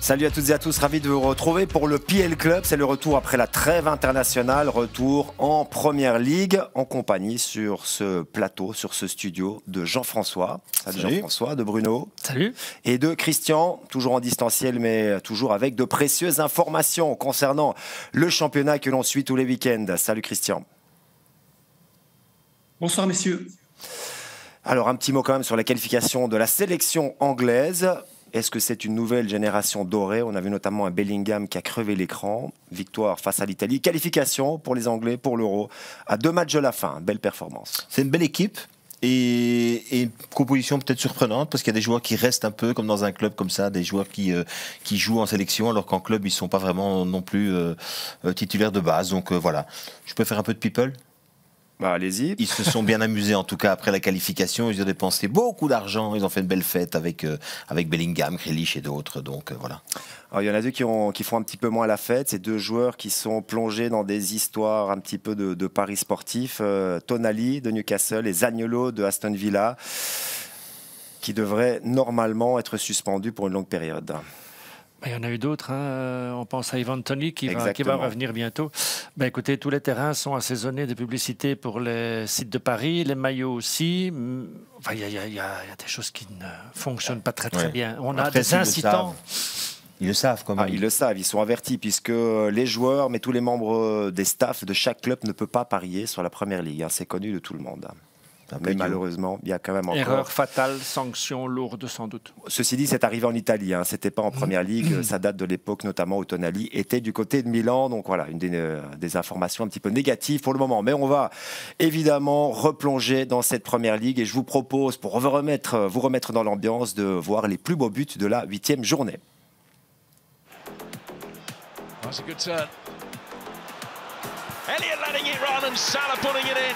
Salut à toutes et à tous, ravi de vous retrouver pour le PL Club. C'est le retour après la trêve internationale, retour en Première Ligue, en compagnie sur ce plateau, sur ce studio de Jean-François. Salut Jean-François, de Bruno. Salut. Et de Christian, toujours en distanciel, mais toujours avec de précieuses informations concernant le championnat que l'on suit tous les week-ends. Salut Christian. Bonsoir messieurs. Alors un petit mot quand même sur la qualification de la sélection anglaise. Est-ce que c'est une nouvelle génération dorée? On a vu notamment un Bellingham qui a crevé l'écran. Victoire face à l'Italie. Qualification pour les Anglais pour l'Euro. À 2 matchs de la fin. Belle performance. C'est une belle équipe. Et une composition peut-être surprenante parce qu'il y a des joueurs qui restent un peu comme dans un club comme ça, des joueurs qui jouent en sélection alors qu'en club ils ne sont pas vraiment non plus titulaires de base. Donc voilà, je peux faire un peu de people. Bah, allez-y. Ils se sont bien amusés en tout cas après la qualification. Ils ont dépensé beaucoup d'argent. Ils ont fait une belle fête avec Bellingham, Grealish et d'autres. Donc voilà. Alors, il y en a deux qui font un petit peu moins la fête. C'est deux joueurs qui sont plongés dans des histoires un petit peu de paris sportifs. Tonali de Newcastle et Zaniolo de Aston Villa, qui devraient normalement être suspendus pour une longue période. Il y en a eu d'autres. Hein. On pense à Ivan Toney qui va revenir bientôt. Ben, écoutez, tous les terrains sont assaisonnés de publicité pour les sites de Paris, les maillots aussi. Enfin, il y a des choses qui ne fonctionnent pas très bien. On a des incitants. Ils le savent quand même. Ils le savent, ils sont avertis puisque les joueurs, mais tous les membres des staffs de chaque club ne peuvent pas parier sur la Première Ligue. Hein. C'est connu de tout le monde. Mais malheureusement, il y a quand même encore... Erreur fatale, sanction lourde sans doute. Ceci dit, c'est arrivé en Italie. Hein. C'était pas en Première Ligue. Ça date de l'époque notamment où Tonali était du côté de Milan. Donc voilà, une des informations un petit peu négatives pour le moment. Mais on va évidemment replonger dans cette Première Ligue. Et je vous propose, pour vous remettre dans l'ambiance, de voir les plus beaux buts de la 8e journée. That's a good turn. Elliott letting it run and Salah putting it in.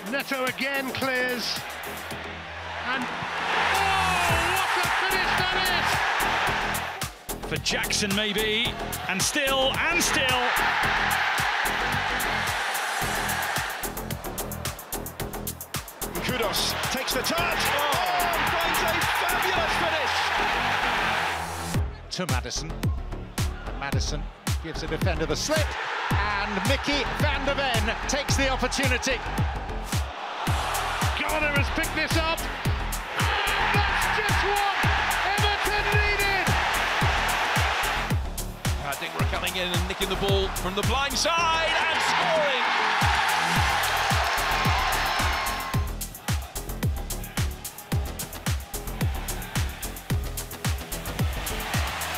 Neto again clears, and oh, what a finish that is! For Jackson maybe, and still, Kudos takes the touch, finds a fabulous finish! To Maddison, and Maddison gives the defender the slip, and Mickey van der Ven takes the opportunity. Garner has picked this up. That's just what Everton needed. Dingra coming in and nicking the ball from the blind side and scoring.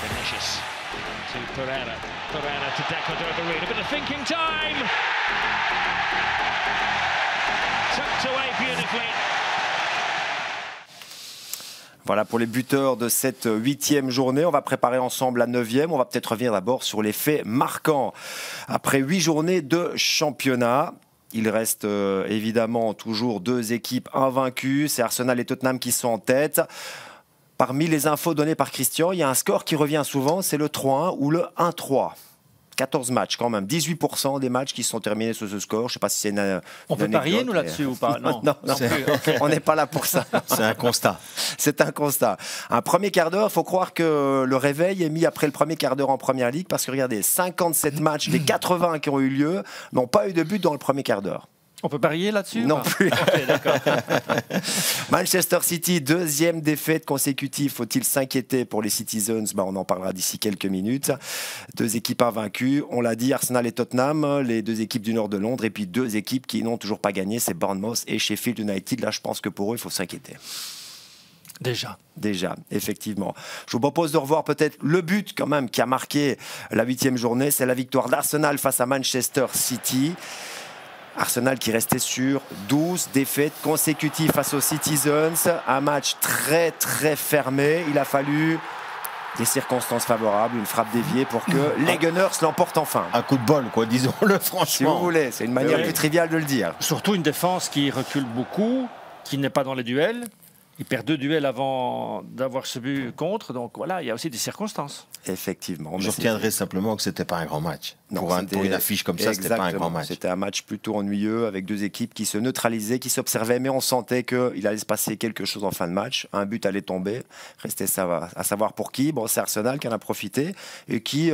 Vinicius to Pereira. Pereira to Declan Dovere. A bit of thinking time. Voilà pour les buteurs de cette 8e journée. On va préparer ensemble la 9e. On va peut-être revenir d'abord sur les faits marquants. Après 8 journées de championnat, il reste évidemment toujours 2 équipes invaincues. C'est Arsenal et Tottenham qui sont en tête. Parmi les infos données par Christian, il y a un score qui revient souvent, c'est le 3-1 ou le 1-3. 14 matchs quand même, 18% des matchs qui sont terminés sur ce score. Je ne sais pas si c'est une On peut parier nous là-dessus ou pas? Non, on n'est pas là pour ça. C'est un constat. C'est un constat. Un premier quart d'heure, il faut croire que le réveil est mis après le premier quart d'heure en Première Ligue parce que regardez, 57 matchs des 80 qui ont eu lieu n'ont pas eu de but dans le premier quart d'heure. On peut parier là-dessus? Non plus. Okay, d'accord. Manchester City, 2e défaite consécutive. Faut-il s'inquiéter pour les Citizens? On en parlera d'ici quelques minutes. 2 équipes invaincues. On l'a dit, Arsenal et Tottenham, les 2 équipes du nord de Londres. Et puis 2 équipes qui n'ont toujours pas gagné, c'est Bournemouth et Sheffield United. Là, je pense que pour eux, il faut s'inquiéter. Déjà, effectivement. Je vous propose de revoir peut-être le but quand même qui a marqué la 8e journée. C'est la victoire d'Arsenal face à Manchester City. Arsenal qui restait sur 12 défaites consécutives face aux Citizens. Un match très très fermé. Il a fallu des circonstances favorables, une frappe déviée pour que les Gunners l'emportent enfin. Un coup de bol, quoi, disons-le franchement. Si vous voulez, c'est une manière plus triviale de le dire. Surtout une défense qui recule beaucoup, qui n'est pas dans les duels. Il perd 2 duels avant d'avoir ce but contre. Donc voilà, il y a aussi des circonstances. Effectivement. Je retiendrai simplement que c'était pas un grand match. Non, pour une affiche comme ça, c'était pas un grand match. C'était un match plutôt ennuyeux avec 2 équipes qui se neutralisaient, qui s'observaient, mais on sentait qu'il allait se passer quelque chose en fin de match. Un but allait tomber. Restait à savoir pour qui. Bon, c'est Arsenal qui en a profité et qui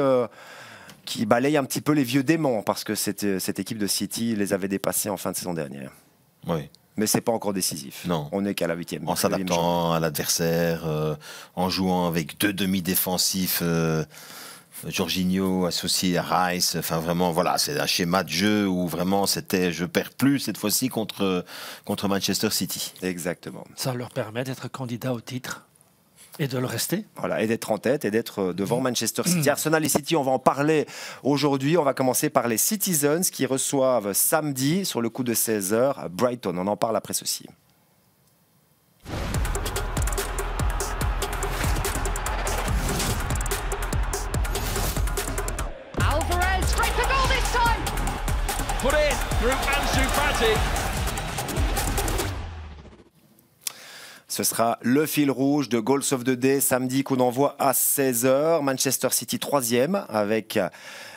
balaye un petit peu les vieux démons parce que cette équipe de City les avait dépassés en fin de saison dernière. Oui. Mais c'est pas encore décisif. Non. On n'est qu'à la 8e. En s'adaptant à l'adversaire, en jouant avec 2 demi-défensifs, Jorginho associé à Rice. Enfin vraiment, voilà, c'est un schéma de jeu où vraiment c'était je perds plus cette fois-ci contre Manchester City. Exactement. Ça leur permet d'être candidat au titre. Et de le rester. Voilà, et d'être en tête et d'être devant Manchester City. Arsenal et City, on va en parler aujourd'hui. On va commencer par les Citizens qui reçoivent samedi sur le coup de 16h à Brighton. On en parle après ceci. Alvarez, straight for goal this time. Put in through Ansu Fati. Ce sera le fil rouge de Goals of the Day, samedi, coup d'envoi à 16h. Manchester City 3e avec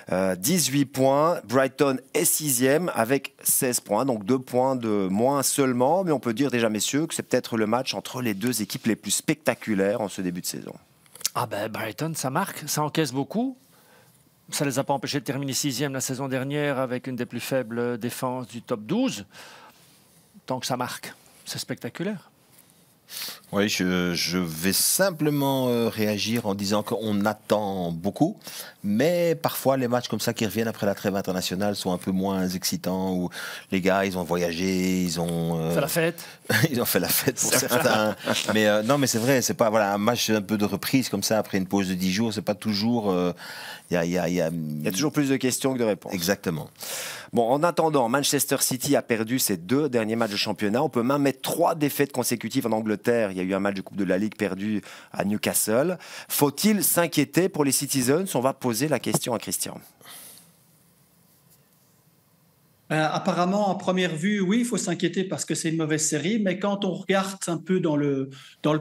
18 points. Brighton est 6e avec 16 points, donc 2 points de moins seulement. Mais on peut dire déjà, messieurs, que c'est peut-être le match entre les 2 équipes les plus spectaculaires en ce début de saison. Ah ben Brighton, ça marque, ça encaisse beaucoup. Ça ne les a pas empêchés de terminer 6e la saison dernière avec une des plus faibles défenses du top 12. Tant que ça marque, c'est spectaculaire. Oui, je vais simplement réagir en disant qu'on attend beaucoup, mais parfois les matchs comme ça qui reviennent après la trêve internationale sont un peu moins excitants, où les gars, ils ont voyagé, ils ont... fait la fête. Ils ont fait la fête pour certains. Mais non, mais c'est vrai, c'est pas voilà, un match un peu de reprise comme ça après une pause de 10 jours, c'est pas toujours... Il y a toujours plus de questions que de réponses. Exactement. Bon, en attendant, Manchester City a perdu ses 2 derniers matchs de championnat. On peut même mettre 3 défaites consécutives en Angleterre. Il y a eu un match de Coupe de la Ligue perdu à Newcastle. Faut-il s'inquiéter pour les Citizens? On va poser la question à Christian. Apparemment, en première vue, oui, il faut s'inquiéter parce que c'est une mauvaise série, mais quand on regarde un peu dans le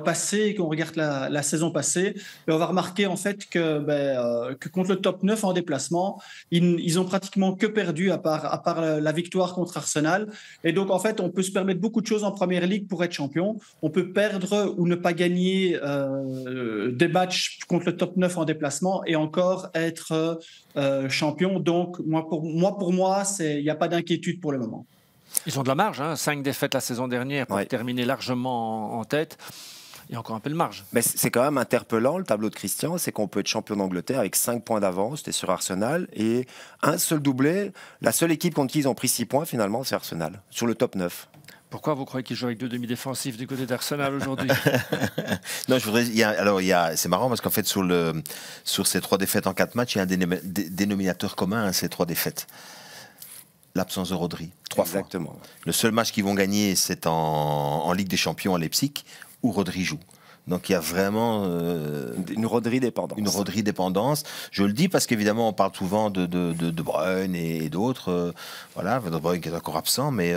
passé, qu'on regarde la saison passée, on va remarquer en fait que contre le top 9 en déplacement, ils ont pratiquement que perdu à part la victoire contre Arsenal. Et donc, en fait, on peut se permettre beaucoup de choses en première ligue pour être champion. On peut perdre ou ne pas gagner des matchs contre le top 9 en déplacement et encore être champion. Donc, pour moi, il n'y a pas d'inquiétude pour le moment. Ils ont de la marge, 5 défaites la saison dernière pour terminer largement en tête. Il y a encore un peu de marge. Mais c'est quand même interpellant, le tableau de Christian, c'est qu'on peut être champion d'Angleterre avec 5 points d'avance, c'était sur Arsenal, et un seul doublé. La seule équipe contre qui ils ont pris 6 points, finalement, c'est Arsenal, sur le top 9. Pourquoi vous croyez qu'ils jouent avec 2 demi-défensifs du côté d'Arsenal aujourd'hui? Non, c'est marrant parce qu'en fait, sur ces 3 défaites en 4 matchs, il y a un dénominateur commun à ces 3 défaites. L'absence de Rodri. 3 fois. Exactement. Le seul match qu'ils vont gagner, c'est en Ligue des Champions à Leipzig, où Rodri joue. Donc il y a vraiment une Rodri-dépendance. Une Rodri-dépendance. Je le dis parce qu'évidemment, on parle souvent de Bruyne et d'autres. Voilà, De Bruyne qui est encore absent, mais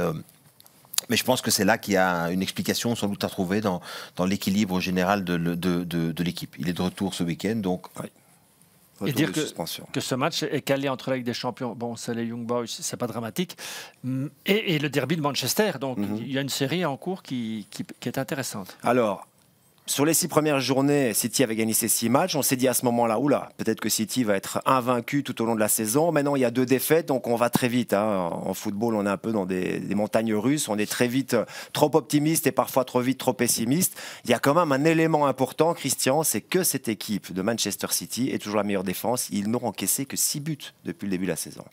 je pense que c'est là qu'il y a une explication sans doute à trouver dans l'équilibre général de l'équipe. Il est de retour ce week-end, donc... Oui. Et dire que ce match est calé entre la Ligue des Champions, bon, c'est les Young Boys, c'est pas dramatique, et le derby de Manchester. Donc il y a une série en cours qui est intéressante. Alors, sur les 6 premières journées, City avait gagné ses 6 matchs. On s'est dit à ce moment-là, peut-être que City va être invaincu tout au long de la saison. Maintenant, il y a 2 défaites, donc on va très vite. En football, on est un peu dans des montagnes russes. On est très vite trop optimiste et parfois trop vite trop pessimiste. Il y a quand même un élément important, Christian, c'est que cette équipe de Manchester City est toujours la meilleure défense. Ils n'ont encaissé que 6 buts depuis le début de la saison.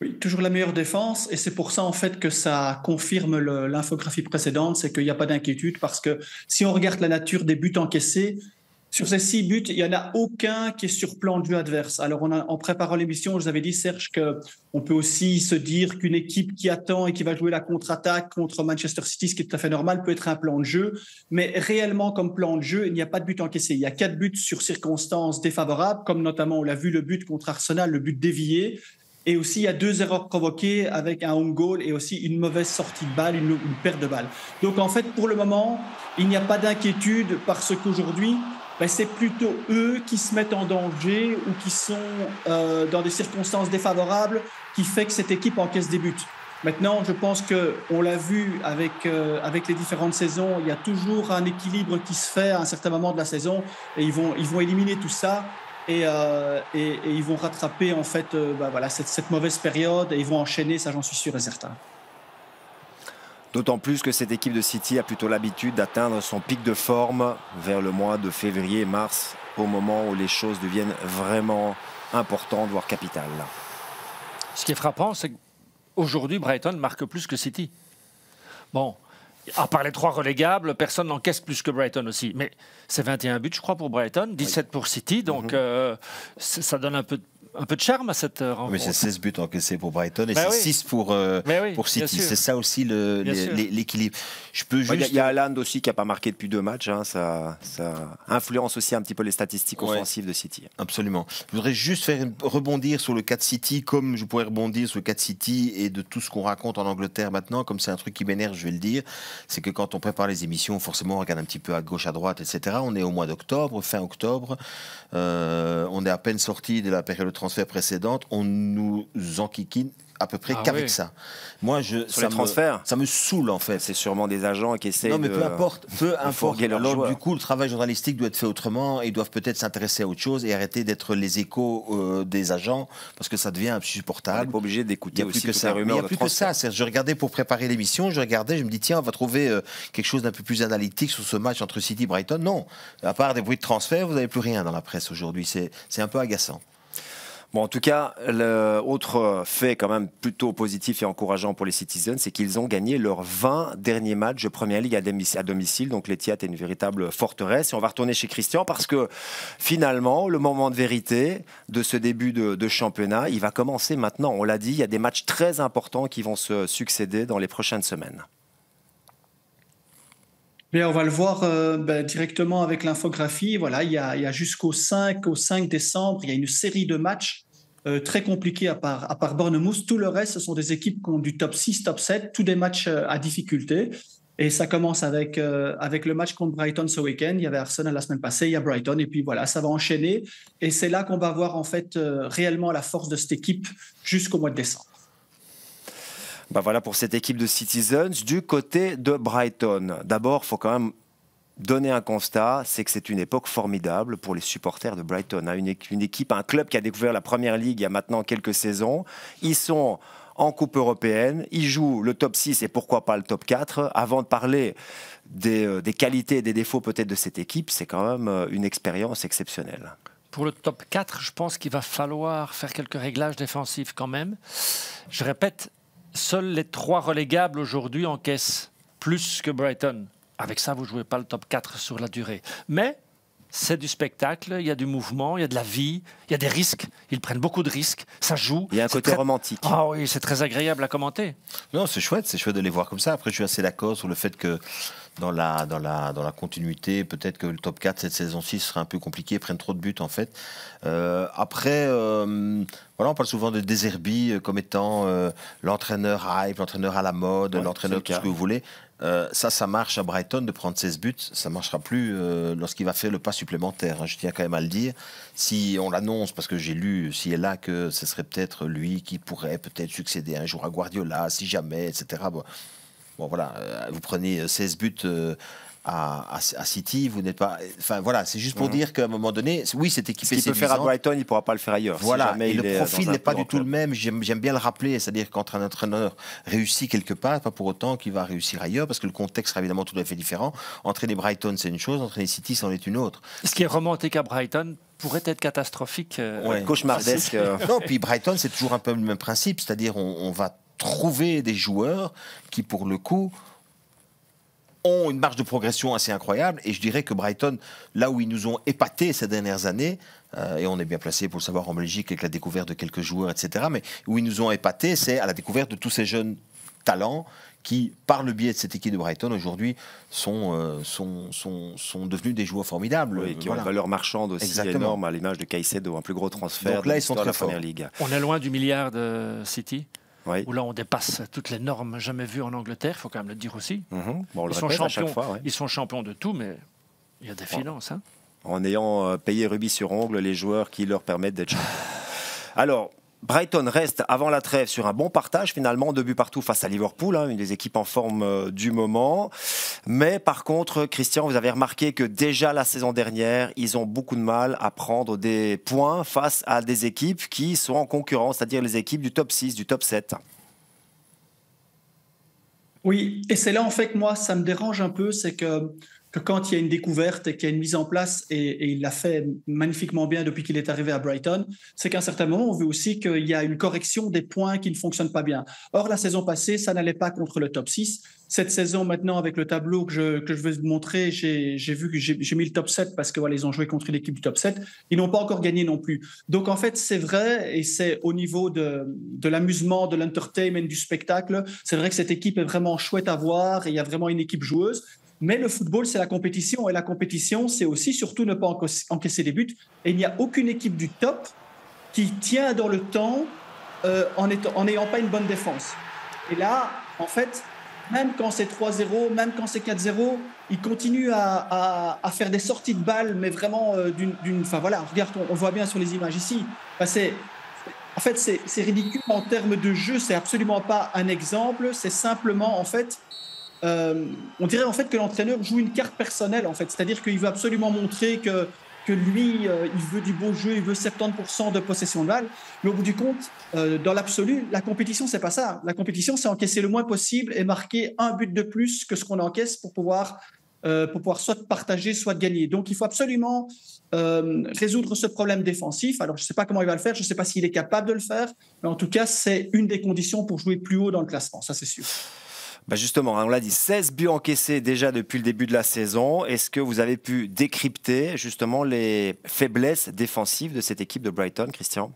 Oui, toujours la meilleure défense, et c'est pour ça en fait que ça confirme l'infographie précédente, c'est qu'il n'y a pas d'inquiétude, parce que si on regarde la nature des buts encaissés, sur ces 6 buts, il n'y en a aucun qui est sur plan de jeu adverse. Alors en préparant l'émission, je vous avais dit, Serge, qu'on peut aussi se dire qu'une équipe qui attend et qui va jouer la contre-attaque contre Manchester City, ce qui est tout à fait normal, peut être un plan de jeu, mais réellement comme plan de jeu, il n'y a pas de but encaissé. Il y a 4 buts sur circonstances défavorables, comme notamment on l'a vu le but contre Arsenal, le but dévié. Et aussi, il y a 2 erreurs provoquées avec un home goal et aussi une mauvaise sortie de balle, une perte de balle. Donc, en fait, pour le moment, il n'y a pas d'inquiétude parce qu'aujourd'hui, c'est plutôt eux qui se mettent en danger ou qui sont dans des circonstances défavorables qui fait que cette équipe encaisse des buts. Maintenant, je pense qu'on l'a vu avec les différentes saisons, il y a toujours un équilibre qui se fait à un certain moment de la saison et ils vont éliminer tout ça. Et ils vont rattraper en fait cette mauvaise période et ils vont enchaîner, ça j'en suis sûr et certain. D'autant plus que cette équipe de City a plutôt l'habitude d'atteindre son pic de forme vers le mois de février et mars, au moment où les choses deviennent vraiment importantes, voire capitales. Ce qui est frappant, c'est qu'aujourd'hui, Brighton marque plus que City. Bon, à part les 3 relégables, personne n'encaisse plus que Brighton aussi. Mais c'est 21 buts, je crois, pour Brighton, 17 pour City. Donc, ça donne un peu de charme à cette rencontre. Oui, c'est 16 buts encaissés pour Brighton et c'est 6 pour City. C'est ça aussi l'équilibre. Il y a Haaland aussi qui n'a pas marqué depuis 2 matchs. Hein. Ça influence aussi un petit peu les statistiques offensives de City. Absolument. Je voudrais juste rebondir sur le cas de City, comme je pourrais rebondir sur le cas de City et de tout ce qu'on raconte en Angleterre maintenant. Comme c'est un truc qui m'énerve, je vais le dire. C'est que quand on prépare les émissions, forcément, on regarde un petit peu à gauche, à droite, etc. On est au mois d'octobre, fin octobre. On est à peine sorti de la période de transfert précédente. On nous enquiquine à peu près qu'avec ça. Moi, ça me saoule en fait. C'est sûrement des agents qui essaient de... peu importe. Alors du coup, le travail journalistique doit être fait autrement. Ils doivent peut-être s'intéresser à autre chose et arrêter d'être les échos des agents parce que ça devient insupportable. On n'est pas obligé d'écouter aussi toutes ces rumeurs. Il n'y a plus que ça. Je regardais pour préparer l'émission, je me dis tiens, on va trouver quelque chose d'un peu plus analytique sur ce match entre City et Brighton. Non, à part des bruits de transfert, vous n'avez plus rien dans la presse aujourd'hui. C'est un peu agaçant. Bon, en tout cas, l'autre fait quand même plutôt positif et encourageant pour les Citizens, c'est qu'ils ont gagné leurs 20 derniers matchs de Premier League à domicile. Donc l'Etihad est une véritable forteresse. Et on va retourner chez Christian parce que finalement, le moment de vérité de ce début de championnat, il va commencer maintenant. On l'a dit, il y a des matchs très importants qui vont se succéder dans les prochaines semaines. Bien, on va le voir directement avec l'infographie. Voilà, il y a jusqu'au 5 décembre, il y a une série de matchs très compliqués à part Bournemouth. Tout le reste, ce sont des équipes qui ont du top 6, top 7, tous des matchs à difficulté. Et ça commence avec le match contre Brighton ce week-end. Il y avait Arsenal la semaine passée, il y a Brighton. Et puis voilà, ça va enchaîner. Et c'est là qu'on va voir en fait réellement la force de cette équipe jusqu'au mois de décembre. Voilà pour cette équipe de Citizens. Du côté de Brighton, d'abord, il faut quand même donner un constat, c'est que c'est une époque formidable pour les supporters de Brighton. Une équipe, un club qui a découvert la Première Ligue il y a maintenant quelques saisons. Ils sont en Coupe européenne, ils jouent le top 6 et pourquoi pas le top 4. Avant de parler des qualités et des défauts peut-être de cette équipe, c'est quand même une expérience exceptionnelle. Pour le top 4, je pense qu'il va falloir faire quelques réglages défensifs quand même. Je répète, seuls les 3 relégables aujourd'hui encaissent plus que Brighton. Avec ça, vous ne jouez pas le top 4 sur la durée. Mais c'est du spectacle, il y a du mouvement, il y a de la vie, il y a des risques. Ils prennent beaucoup de risques, ça joue. Il y a un côté romantique. Ah oui, c'est très agréable à commenter. Non, c'est chouette de les voir comme ça. Après, je suis assez d'accord sur le fait que dans la continuité, peut-être que le top 4 cette saison-ci sera un peu compliqué, ils prennent trop de buts en fait. Après, on parle souvent de De Zerbi comme étant l'entraîneur hype, l'entraîneur à la mode, l'entraîneur tout ce que vous voulez. Ça marche à Brighton de prendre 16 buts, ça ne marchera plus lorsqu'il va faire le pas supplémentaire. Je tiens quand même à le dire. Si on l'annonce, parce que j'ai lu ci et là que ce serait peut-être lui qui pourrait peut-être succéder un jour à Guardiola, si jamais, etc. Bon voilà, vous prenez 16 buts à City, vous n'êtes pas... Enfin voilà, c'est juste pour dire qu'à un moment donné, oui, cette équipe est séduisante. Ce qu'il peut faire à Brighton, il ne pourra pas le faire ailleurs. Voilà, si jamais et le profil n'est pas du tout club. le même. J'aime bien le rappeler, c'est-à-dire qu'entre un entraîneur réussit quelque part, pas pour autant qu'il va réussir ailleurs, parce que le contexte sera évidemment tout à fait différent. Entraîner Brighton, c'est une chose, entraîner City, c'en est une autre. Ce qui est romantique à Brighton pourrait être catastrophique. Cauchemardesque. Non, puis Brighton, c'est toujours un peu le même principe, c'est-à-dire on va trouver des joueurs qui, pour le coup, ont une marge de progression assez incroyable. Et je dirais que Brighton, là où ils nous ont épatés ces dernières années, et on est bien placé pour le savoir en Belgique avec la découverte de quelques joueurs, etc., mais où ils nous ont épatés, c'est à la découverte de tous ces jeunes talents qui, par le biais de cette équipe de Brighton, aujourd'hui, sont devenus des joueurs formidables. Oui, qui ont une valeur marchande aussi énorme, à l'image de Caicedo, un plus gros transfert. Donc là, ils sont très forts. Ligue. On est loin du milliard de City. Oui. Où là, on dépasse toutes les normes jamais vues en Angleterre, il faut quand même le dire aussi. Bon, on le ils sont répète champions, à chaque fois. Ouais. Ils sont champions de tout, mais il y a des finances. Hein. En ayant payé rubis sur ongle les joueurs qui leur permettent d'être champions. Alors, Brighton reste avant la trêve sur un bon partage, finalement, 2 buts partout face à Liverpool, une des équipes en forme du moment. Mais par contre, Christian, vous avez remarqué que déjà la saison dernière, ils ont beaucoup de mal à prendre des points face à des équipes qui sont en concurrence, c'est-à-dire les équipes du top 6, du top 7. Oui, et c'est là en fait que moi, ça me dérange un peu, c'est que quand il y a une découverte et qu'il y a une mise en place, et il l'a fait magnifiquement bien depuis qu'il est arrivé à Brighton, c'est qu'à un certain moment, on veut aussi qu'il y a une correction des points qui ne fonctionnent pas bien. Or, la saison passée, ça n'allait pas contre le top 6. Cette saison, maintenant, avec le tableau que je vais vous montrer, j'ai vu que j'ai mis le top 7 parce que voilà, ils ont joué contre une équipe du top 7. Ils n'ont pas encore gagné non plus. Donc, en fait, c'est vrai, et c'est au niveau de l'amusement, de l'entertainment, du spectacle, c'est vrai que cette équipe est vraiment chouette à voir et il y a vraiment une équipe joueuse. Mais le football, c'est la compétition. Et la compétition, c'est aussi surtout ne pas encaisser des buts. Et il n'y a aucune équipe du top qui tient dans le temps en n'ayant pas une bonne défense. Et là, en fait, même quand c'est 3-0, même quand c'est 4-0, ils continuent à faire des sorties de balles, mais vraiment Enfin voilà, regarde, on voit bien sur les images ici. Enfin, en fait, c'est ridicule en termes de jeu. C'est absolument pas un exemple. C'est simplement, en fait... on dirait en fait que l'entraîneur joue une carte personnelle en fait, c'est-à-dire qu'il veut absolument montrer que lui, il veut du beau jeu, il veut 70% de possession de balle, mais au bout du compte, dans l'absolu, la compétition, c'est pas ça. La compétition, c'est encaisser le moins possible et marquer un but de plus que ce qu'on encaisse pour pouvoir soit partager, soit gagner. Donc, il faut absolument résoudre ce problème défensif. Alors, je ne sais pas comment il va le faire, je ne sais pas s'il est capable de le faire, mais en tout cas, c'est une des conditions pour jouer plus haut dans le classement, ça c'est sûr. Justement, on l'a dit, 16 buts encaissés déjà depuis le début de la saison. Est-ce que vous avez pu décrypter justement les faiblesses défensives de cette équipe de Brighton, Christian ?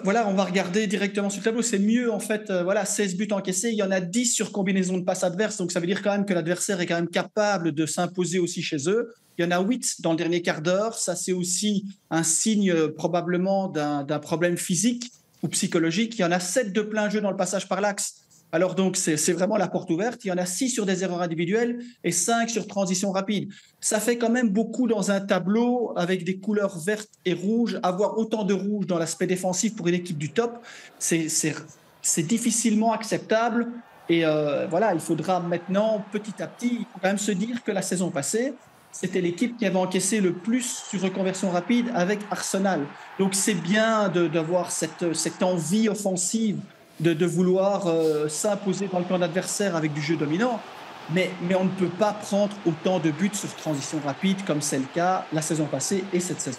Voilà, on va regarder directement sur le tableau. C'est mieux, en fait, 16 buts encaissés. Il y en a 10 sur combinaison de passes adverses. Donc, ça veut dire quand même que l'adversaire est quand même capable de s'imposer aussi chez eux. Il y en a 8 dans le dernier quart d'heure. Ça, c'est aussi un signe probablement d'un problème physique ou psychologique. Il y en a 7 de plein jeu dans le passage par l'axe. Alors donc, c'est vraiment la porte ouverte. Il y en a 6 sur des erreurs individuelles et 5 sur transition rapide. Ça fait quand même beaucoup dans un tableau avec des couleurs vertes et rouges. Avoir autant de rouge dans l'aspect défensif pour une équipe du top, c'est difficilement acceptable. Et voilà, il faudra maintenant, petit à petit, il faut quand même se dire que la saison passée, c'était l'équipe qui avait encaissé le plus sur reconversion rapide avec Arsenal. Donc c'est bien d'avoir cette envie offensive de vouloir s'imposer dans le camp d'adversaire avec du jeu dominant, mais on ne peut pas prendre autant de buts sur transition rapide comme c'est le cas la saison passée et cette saison.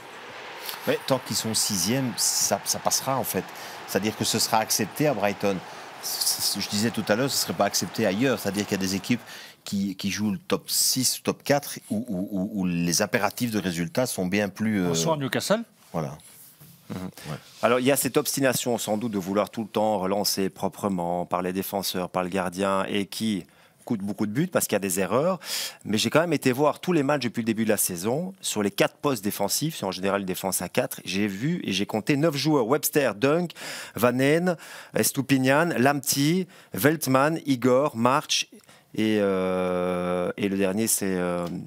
Ouais, tant qu'ils sont 6e, ça passera en fait. C'est-à-dire que ce sera accepté à Brighton. Je disais tout à l'heure, ce ne serait pas accepté ailleurs. C'est-à-dire qu'il y a des équipes qui jouent le top 6, top 4, où les impératifs de résultats sont bien plus... Soit Newcastle. Voilà. Ouais. Alors il y a cette obstination sans doute de vouloir tout le temps relancer proprement par les défenseurs, par le gardien, et qui coûte beaucoup de buts parce qu'il y a des erreurs. Mais j'ai quand même été voir tous les matchs depuis le début de la saison. Sur les 4 postes défensifs, c'est en général une défense à 4, j'ai vu et j'ai compté 9 joueurs: Webster, Dunk, Van Heen, Estupiñán, Lamptey, Veltman, Igor, March et le dernier c'est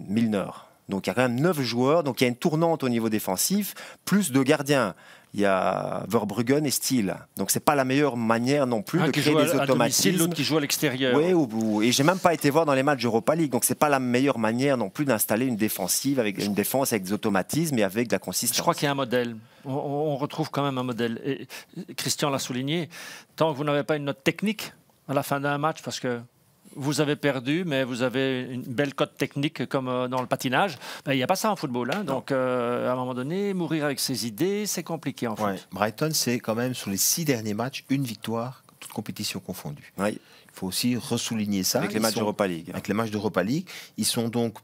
Milner. Donc il y a quand même 9 joueurs, donc il y a une tournante au niveau défensif, plus de gardiens. Il y a Verbruggen et Steele. Donc c'est pas la meilleure manière non plus de créer des automatismes. L'autre qui joue à l'extérieur. Oui, et j'ai même pas été voir dans les matchs Europa League. Donc c'est pas la meilleure manière non plus d'installer une défensive avec une défense avec des automatismes et avec de la consistance. Je crois qu'il y a un modèle. On retrouve quand même un modèle. Et Christian l'a souligné. Tant que vous n'avez pas une note technique à la fin d'un match, parce que vous avez perdu, mais vous avez une belle cote technique comme dans le patinage. Il n'y a pas ça en football. Hein. Donc, à un moment donné, mourir avec ses idées, c'est compliqué en foot. Brighton, c'est quand même, sur les 6 derniers matchs, une victoire, toute compétition confondue. Il faut aussi ressouligner ça. Avec les matchs d'Europa League. Avec les matchs d'Europa League. Ils sont donc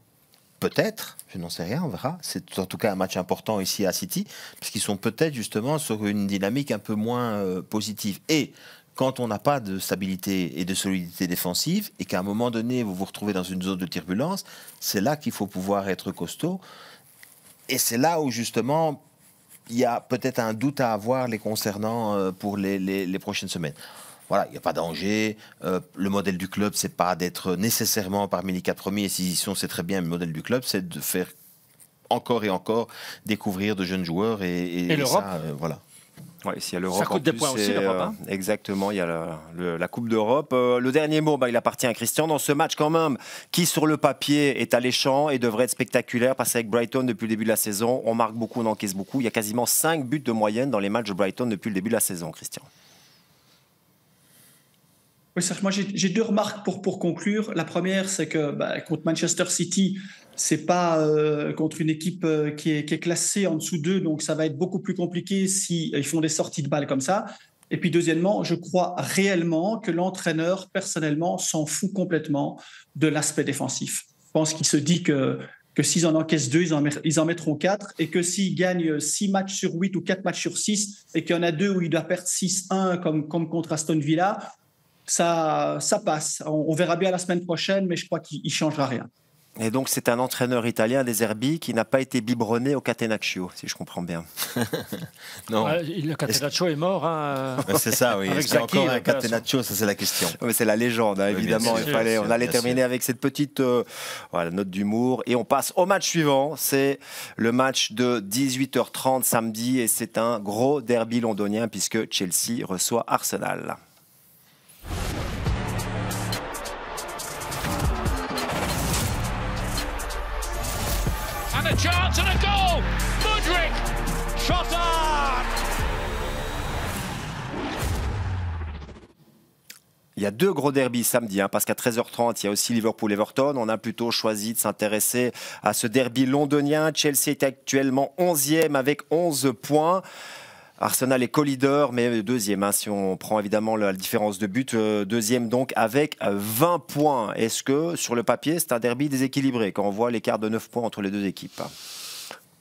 peut-être, je n'en sais rien, on verra. C'est en tout cas un match important ici à City, parce qu'ils sont peut-être justement sur une dynamique un peu moins positive. Et quand on n'a pas de stabilité et de solidité défensive et qu'à un moment donné, vous vous retrouvez dans une zone de turbulence, c'est là qu'il faut pouvoir être costaud. Et c'est là où, justement, il y a peut-être un doute à avoir les concernant pour les prochaines semaines. Voilà, il n'y a pas danger. Le modèle du club, c'est pas d'être nécessairement parmi les 4 premiers. Et s'ils y sont, c'est très bien. Le modèle du club, c'est de faire encore et encore découvrir de jeunes joueurs. Et l'Europe voilà. Ouais, s'il y a l'Europe, ça coûte des points aussi, l'Europe. Hein. Exactement, il y a la Coupe d'Europe. Le dernier mot, il appartient à Christian dans ce match quand même, qui sur le papier est alléchant et devrait être spectaculaire, parce qu'avec Brighton depuis le début de la saison, on marque beaucoup, on encaisse beaucoup. Il y a quasiment 5 buts de moyenne dans les matchs de Brighton depuis le début de la saison, Christian. Oui, Serge, moi j'ai 2 remarques pour conclure. La première, c'est que contre Manchester City, c'est pas contre une équipe qui est classée en dessous d'eux, donc ça va être beaucoup plus compliqué s'ils font des sorties de balles comme ça. Et puis deuxièmement, je crois réellement que l'entraîneur, personnellement, s'en fout complètement de l'aspect défensif. Je pense qu'il se dit que s'ils en encaissent 2, ils en mettront 4, et que s'ils gagnent 6 matchs sur 8 ou 4 matchs sur 6, et qu'il y en a 2 où il doit perdre 6-1 comme contre Aston Villa, ça passe. On verra bien la semaine prochaine, mais je crois qu'il ne changera rien. Et donc, c'est un entraîneur italien des Zerbi qui n'a pas été biberonné au Catenaccio, si je comprends bien. Non. Le Catenaccio est mort. Hein, c'est ça, oui. Est-ce qu'il y a encore un Catenaccio? Ça, c'est la question. Mais c'est la légende, hein, évidemment. On allait terminer avec cette petite note d'humour. Et on passe au match suivant. C'est le match de 18h30 samedi. Et c'est un gros derby londonien puisque Chelsea reçoit Arsenal. And a chance and a goal! Mudryk! Shot on! Il y a 2 gros derbys samedi, parce qu'à 13h30, il y a aussi Liverpool-Everton. On a plutôt choisi de s'intéresser à ce derby londonien. Chelsea est actuellement 11e avec 11 points. Arsenal est co-leader, mais deuxième, si on prend évidemment la différence de but, deuxième donc avec 20 points. Est-ce que sur le papier, c'est un derby déséquilibré quand on voit l'écart de 9 points entre les 2 équipes?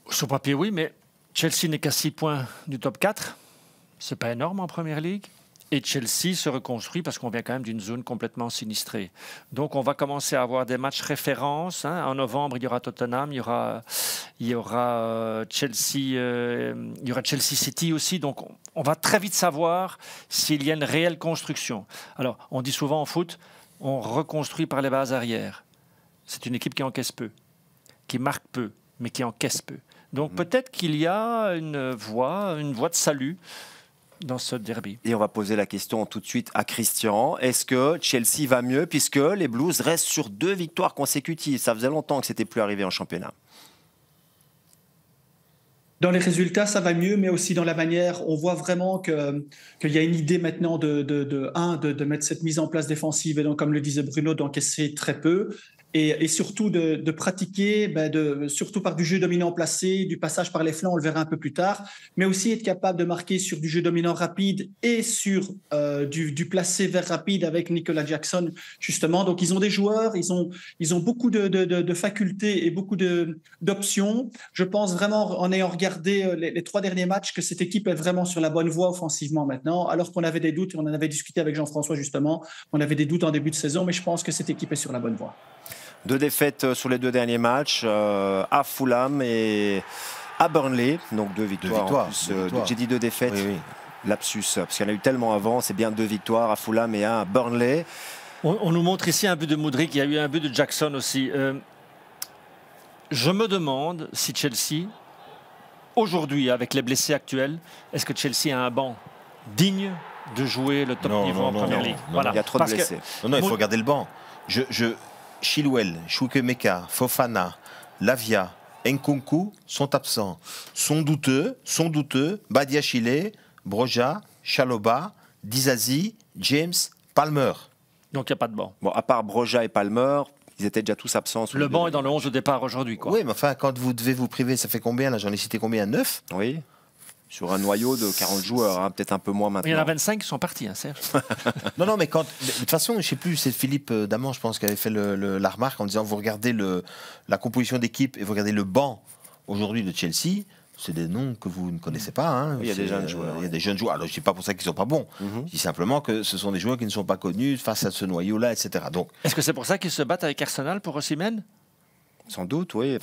Sur le papier, oui, mais Chelsea n'est qu'à 6 points du top 4. C'est pas énorme en Première Ligue. Et Chelsea se reconstruit parce qu'on vient quand même d'une zone complètement sinistrée. Donc on va commencer à avoir des matchs références. En novembre, il y aura Tottenham, il y aura Chelsea City aussi. Donc on va très vite savoir s'il y a une réelle construction. Alors on dit souvent en foot, on reconstruit par les bases arrières. C'est une équipe qui encaisse peu, qui marque peu, mais qui encaisse peu. Donc peut-être qu'il y a une voie de salut dans ce derby. Et on va poser la question tout de suite à Christian. Est-ce que Chelsea va mieux puisque les Blues restent sur 2 victoires consécutives? Ça faisait longtemps que ce n'était plus arrivé en championnat. Dans les résultats, ça va mieux, mais aussi dans la manière, on voit vraiment qu'il y a une idée maintenant de mettre cette mise en place défensive, et donc, comme le disait Bruno, d'encaisser très peu. Et surtout de pratiquer, surtout par du jeu dominant placé, du passage par les flancs, on le verra un peu plus tard, mais aussi être capable de marquer sur du jeu dominant rapide et sur du placé vers rapide avec Nicolas Jackson, justement. Donc, ils ont des joueurs, ils ont beaucoup de facultés et beaucoup d'options. Je pense vraiment, en ayant regardé les 3 derniers matchs, que cette équipe est vraiment sur la bonne voie offensivement maintenant, alors qu'on avait des doutes, on en avait discuté avec Jean-François, justement, on avait des doutes en début de saison, mais je pense que cette équipe est sur la bonne voie. 2 défaites sur les 2 derniers matchs, à Fulham et à Burnley. Donc 2 victoires. En plus, j'ai dit 2 défaites. Oui. Lapsus, parce qu'il y en a eu tellement avant. C'est bien 2 victoires à Fulham et à Burnley. On nous montre ici un but de Mudryk. Il y a eu un but de Jackson aussi. Je me demande si Chelsea, aujourd'hui, avec les blessés actuels, est-ce que Chelsea a un banc digne de jouer le top niveau en Première Ligue? Voilà. Il y a trop de blessés. Non, il faut regarder le banc. Chilwell, Chukwuemeka, Fofana, Lavia, Nkunku sont absents. Sont douteux, Badiashile, Broja, Chalobah, Dizazi, James, Palmer. Donc il n'y a pas de banc. Bon, à part Broja et Palmer, ils étaient déjà tous absents. Le banc est dans le 11 de départ aujourd'hui, quoi. Oui, mais enfin, quand vous devez vous priver, ça fait combien? Là, j'en ai cité combien? 9? Oui. Sur un noyau de 40 joueurs, peut-être un peu moins maintenant. Il y en a 25 qui sont partis, Serge. Non, mais de toute façon, je ne sais plus, c'est Philippe Daman, je pense, qui avait fait la remarque en disant, vous regardez la composition d'équipe et vous regardez le banc aujourd'hui de Chelsea, c'est des noms que vous ne connaissez pas. Hein. Il y a des jeunes joueurs. Il y a des jeunes joueurs. Alors, je ne dis pas pour ça qu'ils ne sont pas bons. Je dis simplement que ce sont des joueurs qui ne sont pas connus face à ce noyau-là, etc. Donc, est-ce que c'est pour ça qu'ils se battent avec Arsenal pour Osimhen? Sans doute, oui.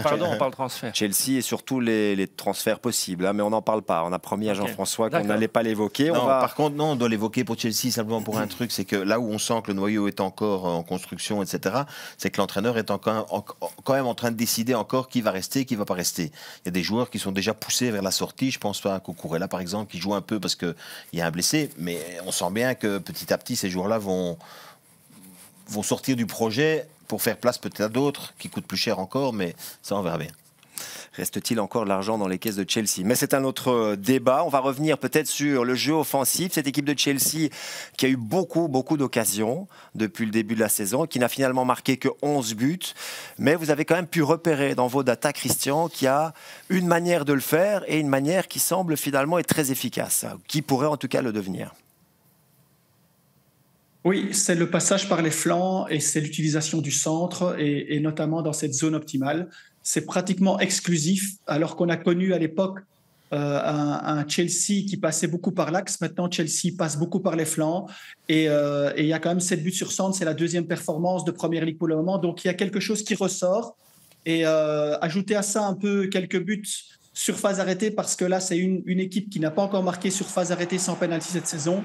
Pardon, on parle transfert. Chelsea et surtout les transferts possibles, hein, mais on n'en parle pas. On a promis à Jean-François qu'on n'allait pas l'évoquer. Par contre, non, on doit l'évoquer pour Chelsea simplement pour un truc, c'est que là où on sent que le noyau est encore en construction, etc., c'est que l'entraîneur est quand même en train de décider encore qui va rester, qui ne va pas rester. Il y a des joueurs qui sont déjà poussés vers la sortie. Je pense pas à Cucurella, par exemple, qui joue un peu parce qu'il y a un blessé, mais on sent bien que petit à petit, ces joueurs-là vont sortir du projet pour faire place peut-être à d'autres qui coûtent plus cher encore, mais ça on verra bien. Reste-t-il encore de l'argent dans les caisses de Chelsea? Mais c'est un autre débat. On va revenir peut-être sur le jeu offensif. Cette équipe de Chelsea qui a eu beaucoup d'occasions depuis le début de la saison, qui n'a finalement marqué que 11 buts. Mais vous avez quand même pu repérer dans vos datas, Christian, qu'il y a une manière de le faire et une manière qui semble finalement être très efficace, qui pourrait en tout cas le devenir. Oui, c'est le passage par les flancs et c'est l'utilisation du centre et notamment dans cette zone optimale. C'est pratiquement exclusif, alors qu'on a connu à l'époque un Chelsea qui passait beaucoup par l'axe. Maintenant, Chelsea passe beaucoup par les flancs et il y a quand même 7 buts sur centre. C'est la deuxième performance de Première Ligue pour le moment. Donc, il y a quelque chose qui ressort. Et ajouter à ça un peu quelques buts sur phase arrêtée, parce que là, c'est une équipe qui n'a pas encore marqué sur phase arrêtée sans pénalty cette saison.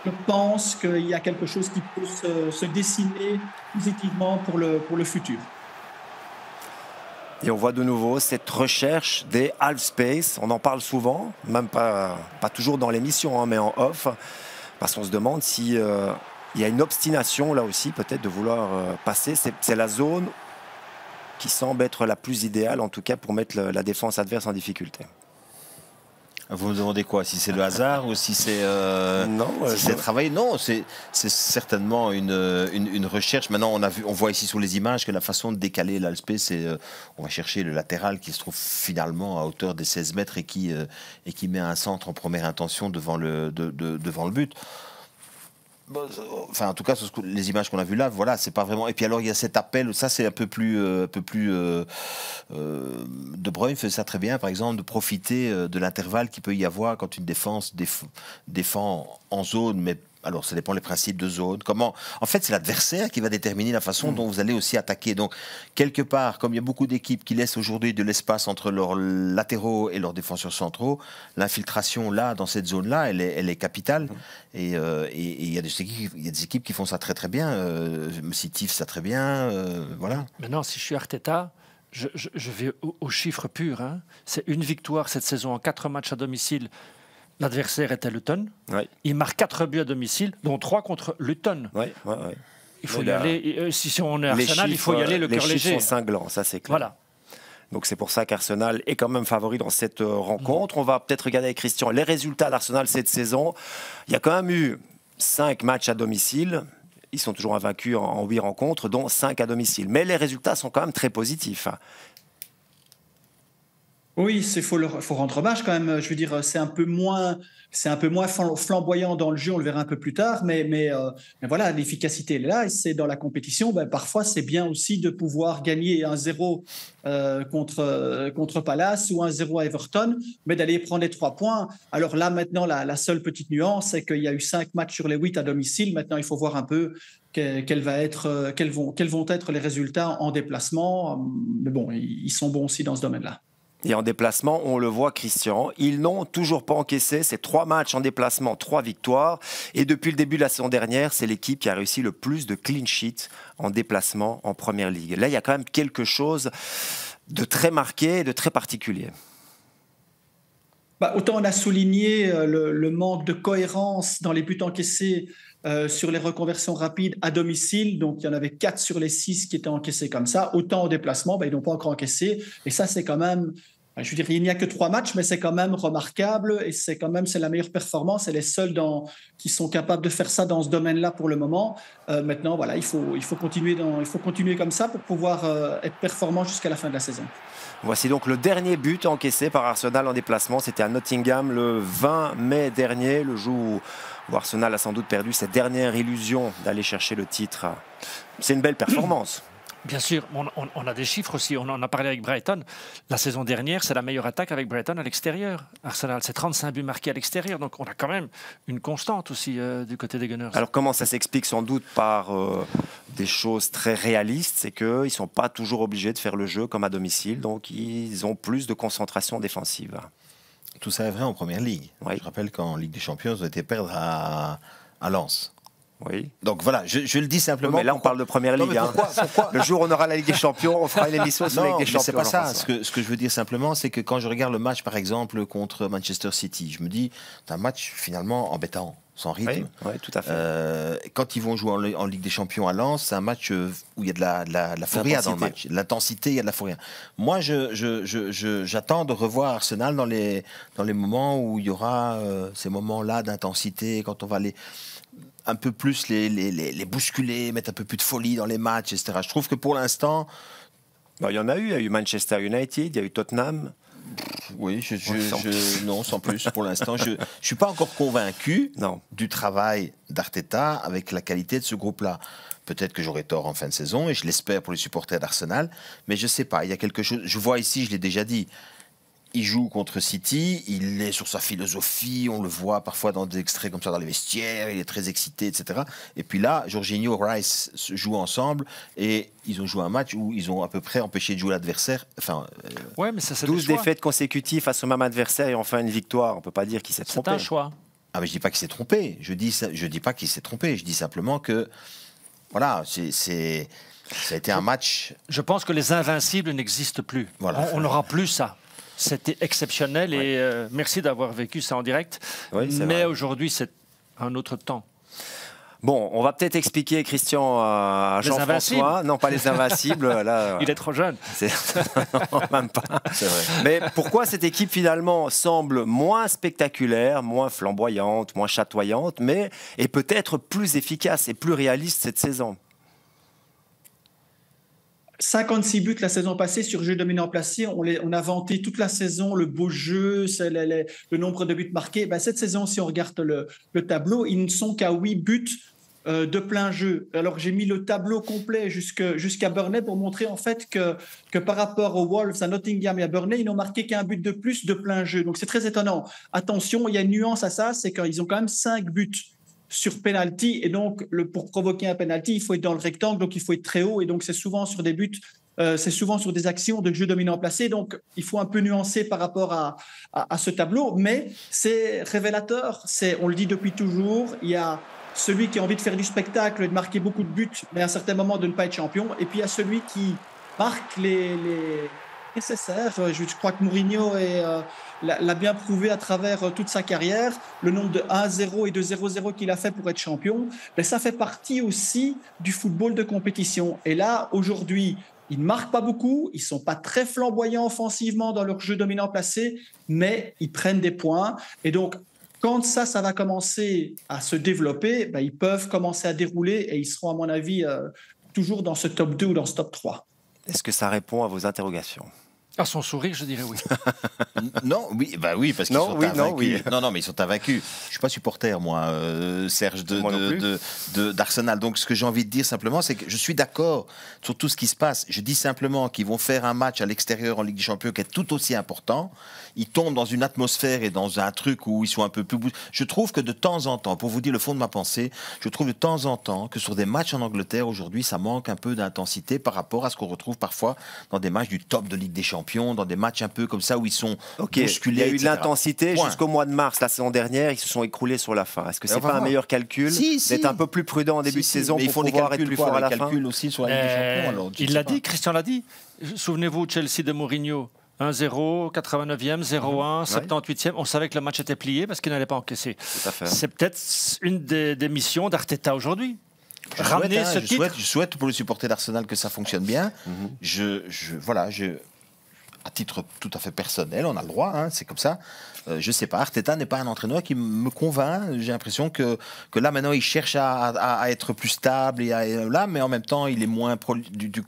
Je pense qu'il y a quelque chose qui peut se dessiner positivement pour le futur. Et on voit de nouveau cette recherche des half space. On en parle souvent, même pas toujours dans l'émission, hein, mais en off, parce qu'on se demande si il y a une obstination là aussi, peut-être de vouloir passer. C'est la zone qui semble être la plus idéale, en tout cas pour mettre la défense adverse en difficulté. Vous me demandez quoi? Si c'est le hasard ou si c'est travaillé? Non, c'est certainement une recherche. Maintenant, on voit ici sur les images que la façon de décaler l'Alspé, c'est on va chercher le latéral qui se trouve finalement à hauteur des 16 mètres et qui met un centre en première intention devant le but. Enfin, en tout cas, les images qu'on a vues là, voilà, c'est pas vraiment. Et puis alors, il y a cet appel, ça c'est un peu plus. De Bruyne fait ça très bien, par exemple, de profiter de l'intervalle qu'il peut y avoir quand une défense défend en zone, mais. Alors, ça dépend des principes de zone. En fait, c'est l'adversaire qui va déterminer la façon dont vous allez aussi attaquer. Donc, quelque part, comme il y a beaucoup d'équipes qui laissent aujourd'hui de l'espace entre leurs latéraux et leurs défenseurs centraux, l'infiltration là, dans cette zone-là, elle est capitale. Et il y a des équipes qui font ça très très bien. City fait ça très bien. Voilà. Maintenant, si je suis Arteta, je vais aux chiffres purs. Hein. C'est une victoire cette saison en 4 matchs à domicile. L'adversaire était Luton. Ouais. Il marque 4 buts à domicile, dont 3 contre Luton. Ouais. Il faut y aller. Si on est Arsenal, il faut y aller le cœur léger. Les chiffres sont cinglants, ça c'est clair. Voilà. Donc c'est pour ça qu'Arsenal est quand même favori dans cette rencontre. On va peut-être regarder avec Christian les résultats d'Arsenal cette saison. Il y a quand même eu 5 matchs à domicile. Ils sont toujours invaincus en 8 rencontres, dont 5 à domicile. Mais les résultats sont quand même très positifs. Oui, il faut rendre hommage quand même. Je veux dire, c'est un peu moins flamboyant dans le jeu, on le verra un peu plus tard, mais voilà, l'efficacité elle est là. Et c'est dans la compétition, parfois c'est bien aussi de pouvoir gagner 1-0 contre Palace ou 1-0 à Everton, mais d'aller prendre les 3 points. Alors là, maintenant, la seule petite nuance, c'est qu'il y a eu 5 matchs sur les 8 à domicile. Maintenant, il faut voir un peu quels vont être les résultats en déplacement. Mais bon, ils sont bons aussi dans ce domaine-là. Et en déplacement, on le voit, Christian, ils n'ont toujours pas encaissé. C'est 3 matchs en déplacement, 3 victoires. Et depuis le début de la saison dernière, c'est l'équipe qui a réussi le plus de clean sheets en déplacement en Première Ligue. Là, il y a quand même quelque chose de très marqué et de très particulier. Autant on a souligné le manque de cohérence dans les buts encaissés sur les reconversions rapides à domicile. Donc, il y en avait 4 sur les 6 qui étaient encaissés comme ça. Autant au déplacement, ils n'ont pas encore encaissé. Et ça, c'est quand même... Je veux dire, il n'y a que 3 matchs, mais c'est quand même remarquable et c'est la meilleure performance. C'est les seuls qui sont capables de faire ça dans ce domaine-là pour le moment. Maintenant, voilà, il faut continuer comme ça pour pouvoir être performant jusqu'à la fin de la saison. Voici donc le dernier but encaissé par Arsenal en déplacement. C'était à Nottingham le 20 mai dernier, le jour où Arsenal a sans doute perdu cette dernière illusion d'aller chercher le titre. C'est une belle performance. Bien sûr, on a des chiffres aussi. On en a parlé avec Brighton. La saison dernière, c'est la meilleure attaque avec Brighton à l'extérieur. Arsenal, c'est 35 buts marqués à l'extérieur. Donc on a quand même une constante aussi du côté des Gunners. Alors comment ça s'explique? Sans doute par des choses très réalistes. C'est qu'ils ne sont pas toujours obligés de faire le jeu comme à domicile. Donc ils ont plus de concentration défensive. Tout ça est vrai en Première Ligue. Oui. Je rappelle qu'en Ligue des Champions, ils ont été perdre à Lens. Oui. Donc voilà, je le dis simplement. Oui, mais là, on parle de Première Ligue. Pourquoi le jour où on aura la Ligue des Champions, on fera une émission sur la Ligue des Champions. C'est pas ça. Ce que je veux dire simplement, c'est que quand je regarde le match, par exemple, contre Manchester City, je me dis, c'est un match finalement embêtant, sans rythme. Oui, tout à fait. Quand ils vont jouer en Ligue des Champions à Lens, c'est un match où il y a de la furia dans le match. L'intensité, il y a de la furia. Moi, j'attends de revoir Arsenal dans les moments où il y aura ces moments-là d'intensité, quand on va un peu plus les bousculer, mettre un peu plus de folie dans les matchs, etc. Je trouve que pour l'instant... Il y en a eu. Il y a eu Manchester United, il y a eu Tottenham. Oui, non, sans plus pour l'instant. Je ne suis pas encore convaincu du travail d'Arteta avec la qualité de ce groupe-là. Peut-être que j'aurai tort en fin de saison, et je l'espère pour les supporters d'Arsenal, mais je ne sais pas, il y a quelque chose... Je vois ici, je l'ai déjà dit, il joue contre City, il est sur sa philosophie, on le voit parfois dans des extraits comme ça dans les vestiaires, il est très excité, etc. Et puis là, Jorginho, Rice jouent ensemble et ils ont joué un match où ils ont à peu près empêché de jouer l'adversaire. Enfin, ouais, mais ça, 12 défaites consécutives face au même adversaire et enfin une victoire. On ne peut pas dire qu'il s'est trompé. C'est un choix. Ah, mais je ne dis pas qu'il s'est trompé. Je dis pas qu'il s'est trompé. Je dis simplement que, voilà, ça a été un match... Je pense que les invincibles n'existent plus. Voilà. On n'aura plus ça. C'était exceptionnel et merci d'avoir vécu ça en direct. Oui, mais aujourd'hui, c'est un autre temps. Bon, on va peut-être expliquer, Christian, à Jean-François. Non, pas les invincibles. Là, il est trop jeune. Non, même pas. C'est vrai. Mais pourquoi cette équipe, finalement, semble moins spectaculaire, moins flamboyante, moins chatoyante, mais est peut-être plus efficace et plus réaliste cette saison? 56 buts la saison passée sur jeu dominant placé. On a vanté toute la saison le beau jeu, le nombre de buts marqués. Cette saison, si on regarde le tableau, ils ne sont qu'à 8 buts de plein jeu. Alors j'ai mis le tableau complet jusqu'à Burnley pour montrer en fait que par rapport aux Wolves, à Nottingham et à Burnley, ils n'ont marqué qu'un but de plus de plein jeu. Donc c'est très étonnant. Attention, il y a une nuance à ça, c'est qu'ils ont quand même 5 buts sur penalty, et donc pour provoquer un penalty, il faut être dans le rectangle, donc il faut être très haut, et donc c'est souvent sur des buts, c'est souvent sur des actions de jeu dominant placé, donc il faut un peu nuancer par rapport à ce tableau, mais c'est révélateur, on le dit depuis toujours, il y a celui qui a envie de faire du spectacle et de marquer beaucoup de buts, mais à un certain moment de ne pas être champion, et puis il y a celui qui marque les nécessaires. Je crois que Mourinho l'a bien prouvé à travers toute sa carrière. Le nombre de 1-0 et de 0-0 qu'il a fait pour être champion, ça fait partie aussi du football de compétition. Et là, aujourd'hui, ils ne marquent pas beaucoup, ils ne sont pas très flamboyants offensivement dans leur jeu dominant placé, mais ils prennent des points. Et donc, quand ça va commencer à se développer, ils peuvent commencer à dérouler et ils seront, à mon avis, toujours dans ce top 2 ou dans ce top 3. Est-ce que ça répond à vos interrogations? À son sourire, je dirais oui. Non, oui, parce qu'ils sont invaincus. Non, mais ils sont invaincus. Je ne suis pas supporter, moi, Serge, d'Arsenal. Donc, ce que j'ai envie de dire simplement, c'est que je suis d'accord sur tout ce qui se passe. Je dis simplement qu'ils vont faire un match à l'extérieur en Ligue des Champions qui est tout aussi important. Ils tombent dans une atmosphère et dans un truc où ils sont un peu plus... Je trouve que de temps en temps, pour vous dire le fond de ma pensée, je trouve de temps en temps que sur des matchs en Angleterre, aujourd'hui, ça manque un peu d'intensité par rapport à ce qu'on retrouve parfois dans des matchs du top de Ligue des Champions, dans des matchs un peu comme ça où ils sont bousculés. Il y a eu de etc. l'intensité jusqu'au mois de mars. La saison dernière, ils se sont écroulés sur la fin. Est-ce que c'est pas un meilleur calcul d'être un peu plus prudent en début de saison pour pouvoir être plus fort à la fin? Aussi sur la Ligue des Champions. Il l'a dit, Christian l'a dit. Souvenez-vous, Chelsea de Mourinho. 1-0, 89e, 0-1, 78e. On savait que le match était plié parce qu'il n'allait pas encaisser. C'est peut-être une des missions d'Arteta aujourd'hui. Ramener ce titre. Je souhaite pour les supporters d'Arsenal que ça fonctionne bien. À titre tout à fait personnel, on a le droit, c'est comme ça. Je ne sais pas, Arteta n'est pas un entraîneur qui me convainc. J'ai l'impression que là, maintenant, il cherche à être plus stable, mais en même temps, il est moins...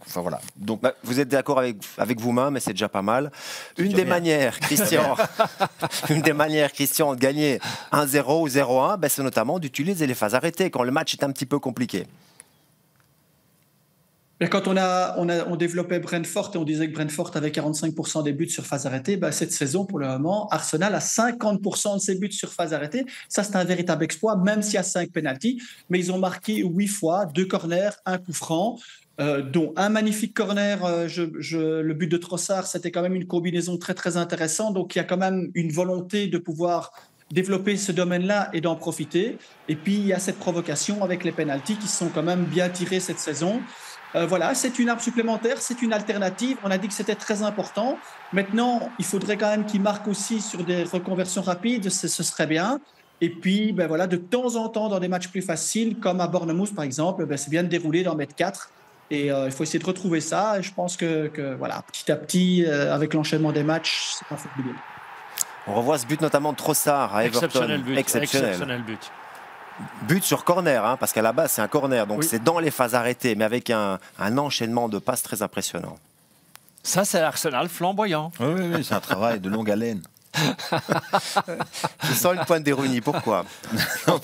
Enfin, voilà. Donc, vous êtes d'accord avec vous-même, mais c'est déjà pas mal. Une des manières, Christian, de gagner 1-0 ou 0-1, c'est notamment d'utiliser les phases arrêtées quand le match est un petit peu compliqué. Mais quand on développait Brentford et on disait que Brentford avait 45% des buts sur phase arrêtée, cette saison, pour le moment, Arsenal a 50% de ses buts sur phase arrêtée. Ça, c'est un véritable exploit, même s'il y a 5 pénaltys. Mais ils ont marqué 8 fois, 2 corners, 1 coup franc, dont un magnifique corner. Le but de Trossard, c'était quand même une combinaison très, très intéressante. Donc, il y a quand même une volonté de pouvoir développer ce domaine-là et d'en profiter. Et puis, il y a cette provocation avec les pénaltys qui sont quand même bien tirés cette saison. Voilà, c'est une arme supplémentaire, c'est une alternative. On a dit que c'était très important. Maintenant, il faudrait quand même qu'il marque aussi sur des reconversions rapides, ce serait bien. Et puis, de temps en temps, dans des matchs plus faciles, comme à Bournemouth par exemple, c'est bien de dérouler, d'en mettre 4. Et il faut essayer de retrouver ça. Et je pense que petit à petit, avec l'enchaînement des matchs, c'est pas formidable. On revoit ce but notamment de Trossard à Everton. Exceptionnel but. But sur corner, parce qu'à la base c'est un corner, donc c'est dans les phases arrêtées, mais avec un enchaînement de passes très impressionnant. Ça, c'est Arsenal flamboyant. Oui, c'est un travail de longue haleine. Je sens une pointe d'ironie. Pourquoi?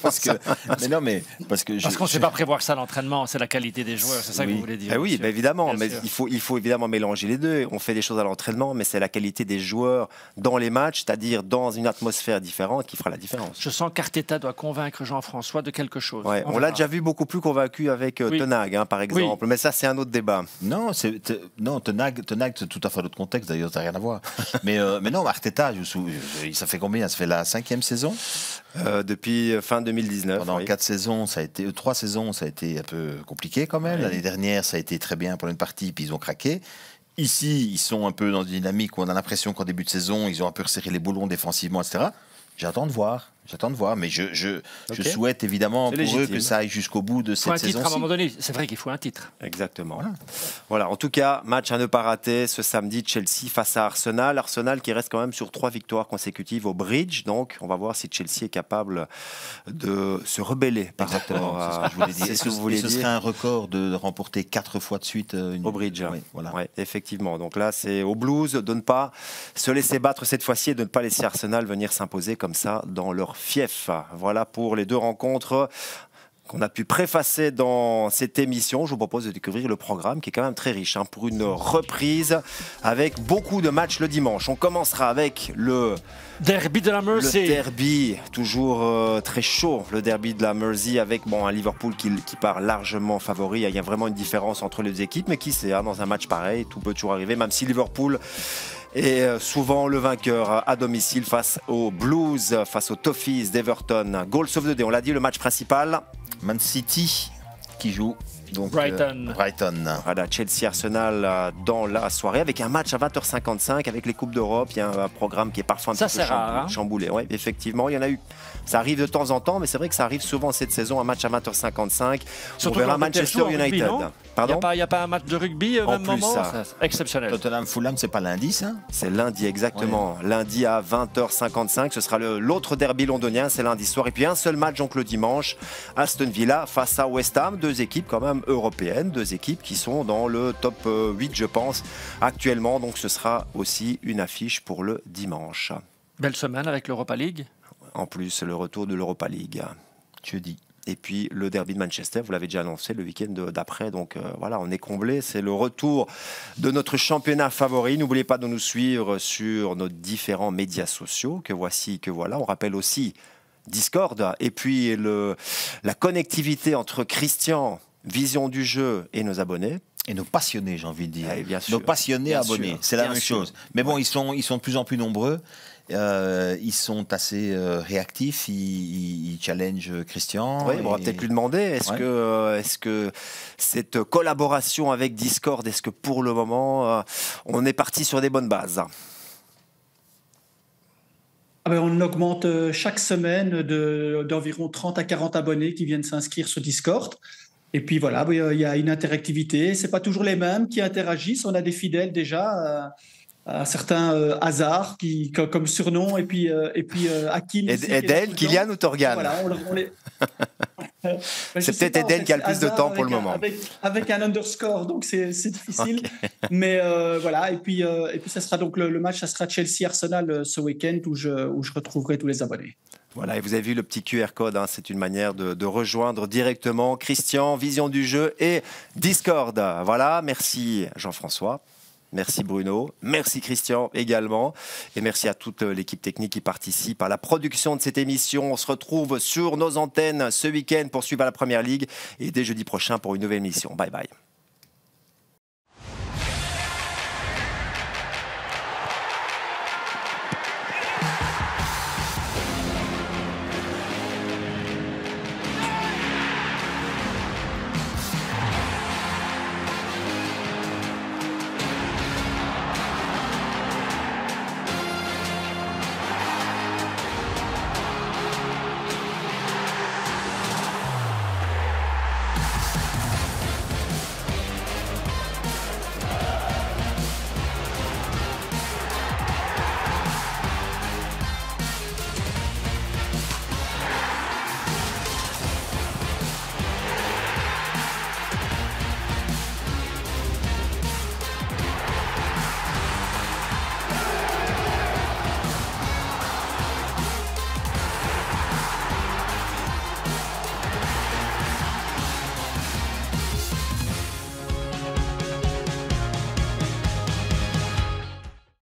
Parce qu'on ne sait pas prévoir ça à l'entraînement. C'est la qualité des joueurs. C'est ça que vous voulez dire. Oui, évidemment. Mais il faut évidemment mélanger les deux. On fait des choses à l'entraînement, mais c'est la qualité des joueurs dans les matchs, c'est-à-dire dans une atmosphère différente, qui fera la différence. Je sens qu'Arteta doit convaincre Jean-François de quelque chose. Ouais, on l'a déjà vu beaucoup plus convaincu avec Ten Hag, par exemple. Mais ça, c'est un autre débat. Non, Ten Hag, c'est tout à fait autre contexte. D'ailleurs, ça n'a rien à voir. mais non, Arteta, ça fait combien? Ça fait la 5e saison depuis fin 2019. Pendant 4 saisons, 3 saisons, ça a été un peu compliqué quand même. L'année dernière, ça a été très bien pour une partie, puis ils ont craqué. Ici, ils sont un peu dans une dynamique où on a l'impression qu'en début de saison, ils ont un peu resserré les boulons défensivement, etc. J'attends de voir, mais je souhaite évidemment pour eux que ça aille jusqu'au bout de cette saison-ci. À un moment donné, c'est vrai qu'il faut un titre. Exactement. Voilà. En tout cas, match à ne pas rater ce samedi, Chelsea face à Arsenal. Arsenal qui reste quand même sur 3 victoires consécutives au Bridge. Donc, on va voir si Chelsea est capable de se rebeller. Exactement, c'est ce que je voulais dire. Est-ce que vous voulez dire ? Ce serait un record de remporter 4 fois de suite au Bridge. Oui, voilà. Ouais, effectivement. Donc là, c'est aux Blues de ne pas se laisser battre cette fois-ci et de ne pas laisser Arsenal venir s'imposer comme ça dans leur fief. Voilà pour les 2 rencontres qu'on a pu préfacer dans cette émission. Je vous propose de découvrir le programme qui est quand même très riche pour une reprise avec beaucoup de matchs le dimanche. On commencera avec le derby de la Mersey. Le derby, toujours très chaud, le derby de la Mersey avec un Liverpool qui part largement favori. Il y a vraiment une différence entre les 2 équipes, mais qui sait, dans un match pareil, tout peut toujours arriver, même si Liverpool est souvent le vainqueur à domicile face aux Blues, face aux Toffees d'Everton. Goals of the Day, on l'a dit, le match principal. Man City qui joue. Donc, Brighton. Voilà, Chelsea-Arsenal dans la soirée avec un match à 20h55 avec les Coupes d'Europe. Il y a un programme qui est parfois un petit peu chamboulé. Oui, effectivement, il y en a eu. Ça arrive de temps en temps, mais c'est vrai que ça arrive souvent cette saison, un match à 20h55. Surtout on verra Manchester United. Pardon ? Il n'y a pas un match de rugby au même moment exceptionnel. Tottenham-Fulham, c'est pas lundi, ça ? C'est lundi, exactement. Ouais. Lundi à 20h55. Ce sera l'autre derby londonien, c'est lundi soir. Et puis un seul match donc le dimanche, Aston Villa face à West Ham. 2 équipes quand même européennes, 2 équipes qui sont dans le top 8, je pense, actuellement. Donc ce sera aussi une affiche pour le dimanche. Belle semaine avec l'Europa League. En plus, le retour de l'Europa League. Jeudi. Et puis le derby de Manchester, vous l'avez déjà annoncé le week-end d'après. Donc voilà, on est comblé. C'est le retour de notre championnat favori. N'oubliez pas de nous suivre sur nos différents médias sociaux. Que voici, que voilà. On rappelle aussi Discord. Et puis la connectivité entre Christian, Vision du jeu et nos abonnés. Et nos passionnés, j'ai envie de dire. Bien sûr, nos passionnés abonnés, c'est la même chose. Mais bon, ils sont de plus en plus nombreux. Ils sont assez réactifs, ils challengent Christian. Oui, on va peut-être lui demander, est-ce que cette collaboration avec Discord, est-ce que pour le moment, on est parti sur des bonnes bases ? On augmente chaque semaine d'environ 30 à 40 abonnés qui viennent s'inscrire sur Discord. Et puis voilà, il y a une interactivité. Ce n'est pas toujours les mêmes qui interagissent. On a des fidèles déjà. Un certain Hazard comme surnom et puis Hakim Eden, Kylian ou Torgan. Voilà, c'est peut-être Eden qui a le plus de temps pour le moment avec un underscore, donc c'est difficile. Okay. Mais voilà, et puis ça sera donc le match, ça sera Chelsea-Arsenal ce week-end où je retrouverai tous les abonnés. Voilà, et vous avez vu le petit QR code, hein, c'est une manière de rejoindre directement Christian, Vision du jeu et Discord. Voilà, merci Jean-François. Merci Bruno, merci Christian également, et merci à toute l'équipe technique qui participe à la production de cette émission. On se retrouve sur nos antennes ce week-end pour suivre la Première Ligue et dès jeudi prochain pour une nouvelle émission. Bye bye.